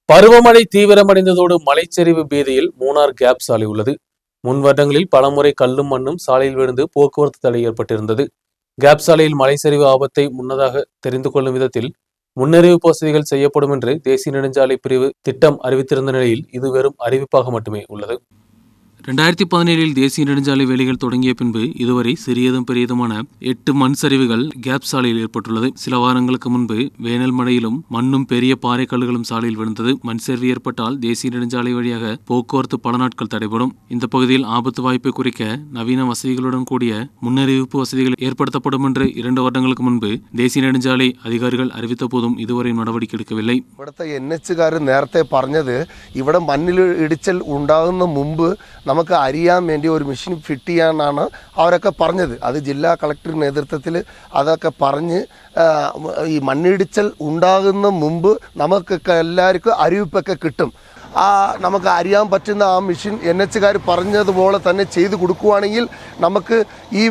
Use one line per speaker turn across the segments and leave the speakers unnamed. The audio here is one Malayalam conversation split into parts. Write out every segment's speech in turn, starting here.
பருவமழை தீவிரமடைந்ததோடு மலைச்சரிவு பீதியில் மூணார் கேப் சாலை உள்ளது. முன் வருடங்களில் பலமுறை கல்லும் மண்ணும் சாலையில் விழுந்து போக்குவரத்து தடை ஏற்பட்டிருந்தது. கேப் சாலையில் மலைச்சரிவு ஆபத்தை முன்னதாக தெரிந்து கொள்ளும் விதத்தில் முன்னறிவிப்பு வசதிகள் செய்யப்படும் என்று தேசிய நெடுஞ்சாலை பிரிவு திட்டம் அறிவித்திருந்த நிலையில் இது வெறும் அறிவிப்பாக மட்டுமே உள்ளது.
2017 தேசிய நெடுஞ்சாலை வேலைகள் தொடங்கிய பின்பு இதுவரை சிறியதும் பெரியதுமான 8 மண் சரிவுகள் கேப் சாலையில் ஏற்பட்டுள்ளது. சில வாரங்களுக்கு முன்பு வேனல் மழையிலும் மண்ணும் பெரிய பாறை கல்லுகளும் சாலையில் விழுந்தது. மண் சரிவு ஏற்பட்டால் தேசிய நெடுஞ்சாலை வழியாக போக்குவரத்து பல நாட்கள் தடைபடும். இந்த பகுதியில் ஆபத்து வாய்ப்பை குறைக்க நவீன வசதிகளுடன் கூடிய முன்னறிவிப்பு வசதிகள் ஏற்படுத்தப்படும் என்று 2 வருடங்களுக்கு முன்பு தேசிய நெடுஞ்சாலை அதிகாரிகள் அறிவித்த போதும் இதுவரை നടപടി എടുക്കவில்லை.
ഇവിടുത്തെ NH-കാർ നേരത്തെ പറഞ്ഞത് ഇവിടെ മണ്ണിൽ ഇടിച്ചൽ ഉണ്ടാകുന്ന മുമ്പ് നമുക്ക് അറിയാൻ വേണ്ടി ഒരു മെഷീൻ ഫിറ്റ് ചെയ്യാനാണ് അവരൊക്കെ പറഞ്ഞത്. അത് ജില്ലാ കളക്ടർ നേതൃത്വത്തിൽ അതൊക്കെ പറഞ്ഞ് ഈ മണ്ണിടിച്ചൽ ഉണ്ടാകുന്ന മുമ്പ് നമുക്കൊക്കെ എല്ലാവർക്കും അറിയിപ്പൊക്കെ കിട്ടും. നമുക്ക് അറിയാൻ പറ്റുന്ന ആ മെഷീൻ NH-കാർ പറഞ്ഞതുപോലെ തന്നെ ചെയ്തു കൊടുക്കുകയാണെങ്കിൽ നമുക്ക് ഈ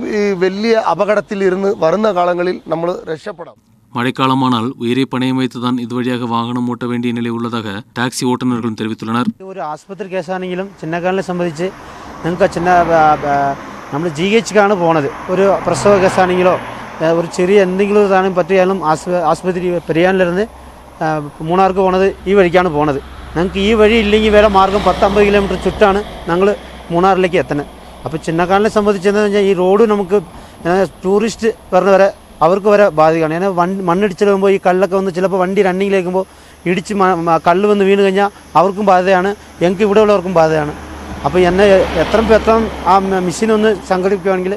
വലിയ അപകടത്തിലിരുന്ന് വരുന്ന കാലങ്ങളിൽ നമ്മൾ രക്ഷപ്പെടാം.
மழைக்காலமானால் உயிரை பணயம் வைத்துதான் இதுவழியாக வாகனம் ஓட்ட வேண்டிய நிலை உள்ளதாக டாக்ஸி ஓட்டுநர்களும் தெரிவித்துள்ளனர்.
ഒരു ആശുപത്രി കേസാണെങ്കിലും ചിന്നക്കാലിനെ സംബന്ധിച്ച് നിങ്ങൾക്ക് നമ്മൾ GH-ക്കാണ് പോകുന്നത്. ഒരു പ്രസവ കേസാണെങ്കിലോ ഒരു ചെറിയ എന്തെങ്കിലും സാധനം പറ്റിയാലും ആശുപത്രി പെരിയാനിലിരുന്ന് മൂന്നാർക്ക് പോകുന്നത് ഈ വഴിക്കാണ് പോകുന്നത്. ഞങ്ങൾക്ക് ഈ വഴി ഇല്ലെങ്കിൽ വേറെ മാർഗം 10-50 കിലോമീറ്റർ ചുറ്റാണ് ഞങ്ങൾ മൂന്നാറിലേക്ക് എത്തുന്നത്. അപ്പോൾ ചിന്നക്കാലിനെ സംബന്ധിച്ചെന്ന് പറഞ്ഞാൽ ഈ റോഡ് നമുക്ക് ടൂറിസ്റ്റ് വരുന്നവരെ അവർക്ക് വരെ ബാധിക്കുകയാണ്. ഏன்னா മണ്ണിടിച്ചിൽ വരുമ്പോൾ ഈ കല്ലൊക്കെ വന്ന് ചിലപ്പോൾ വണ്ടി റണ്ണിങ്ങിലേക്കുമ്പോൾ ഇടിച്ച് കല്ല് വന്ന് വീണ് കഴിഞ്ഞാൽ അവർക്കും ബാധയാണ്, ഞങ്ങൾക്ക് ഇവിടെ ഉള്ളവർക്കും ബാധയാണ്. അപ്പോൾ എന്നെ എത്ര ആ മെഷീനൊന്ന് സംഘടിപ്പിക്കുകയാണെങ്കിൽ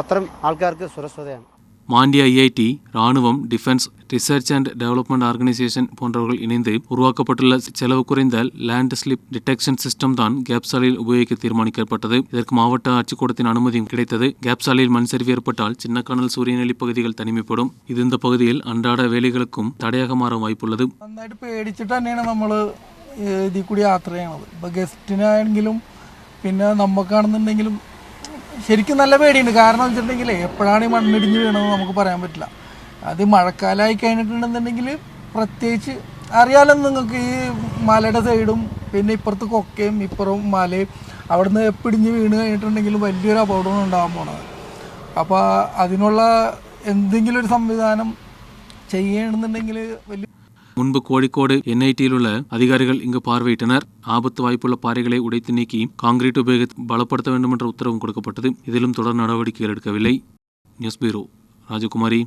അത്രയും ആൾക്കാർക്ക് സുരക്ഷിതയാണ്.
மாண்டிய IIT, ராணுவம், defence, research and development organisation போன்றவர்கள் இணைந்து உருவாக்கப்பட்டுள்ள செலவு குறைந்த லேண்ட் ஸ்லிப் டிடெக்ஷன் சிஸ்டம் தான் கேப் சாலையில் உபயோகிக்க தீர்மானிக்கப்பட்டது. இதற்கு மாவட்ட ஆட்சிக்கூடத்தின் அனுமதியும் கிடைத்தது. கேப் சாலையில் மண் சரிவு ஏற்பட்டால் சின்னக்கானல் சூரியநெல்லி பகுதிகள் தனிமைப்படும். இது இந்த பகுதியில் அன்றாட வேலைகளுக்கும் தடையாக மாற வாய்ப்புள்ளது.
നന്നായിട്ട് പേടിച്ചിട്ട് തന്നെയാണ് നമ്മൾ ഇതിൽ കൂടി യാത്ര ചെയ്യണത്. ഇപ്പോൾ ഗസ്റ്റിനാണെങ്കിലും പിന്നെ നമുക്കാണെന്നുണ്ടെങ്കിലും ശരിക്കും നല്ല പേടിയുണ്ട്. കാരണം എന്ന് വെച്ചിട്ടുണ്ടെങ്കിൽ എപ്പോഴാണ് ഈ മണ്ണിടിഞ്ഞ് വീണതെന്ന് നമുക്ക് പറയാൻ പറ്റില്ല. അത് മഴക്കാലമായി കഴിഞ്ഞിട്ടുണ്ടെന്നുണ്ടെങ്കിൽ പ്രത്യേകിച്ച് അറിയാലോ നിങ്ങൾക്ക്, ഈ മലയുടെ സൈഡും പിന്നെ ഇപ്പുറത്ത് കൊക്കയും ഇപ്പുറവും മലയും അവിടുന്ന് എപ്പിടിഞ്ഞ് വീണ് കഴിഞ്ഞിട്ടുണ്ടെങ്കിൽ വലിയൊരു അപകടമാണ് ഉണ്ടാകാൻ പോണത്. അപ്പോൾ അതിനുള്ള എന്തെങ്കിലും ഒരു സംവിധാനം ചെയ്യണമെന്നുണ്ടെങ്കിൽ വലിയ
முன்பு கோழிக்கோடு NIT-யில் உள்ள அதிகாரிகள் இங்கு பார்வையிட்டனர். ஆபத்து வாய்ப்புள்ள பாறைகளை உடைத்து நீக்கி காங்கிரீட் உபயோகித்து பலப்படுத்த வேண்டும் என்ற உத்தரவும் கொடுக்கப்பட்டது. இதிலும் தொடர் நடவடிக்கைகள் எடுக்கவில்லை. நியூஸ் பியூரோ, ராஜகுமாரி.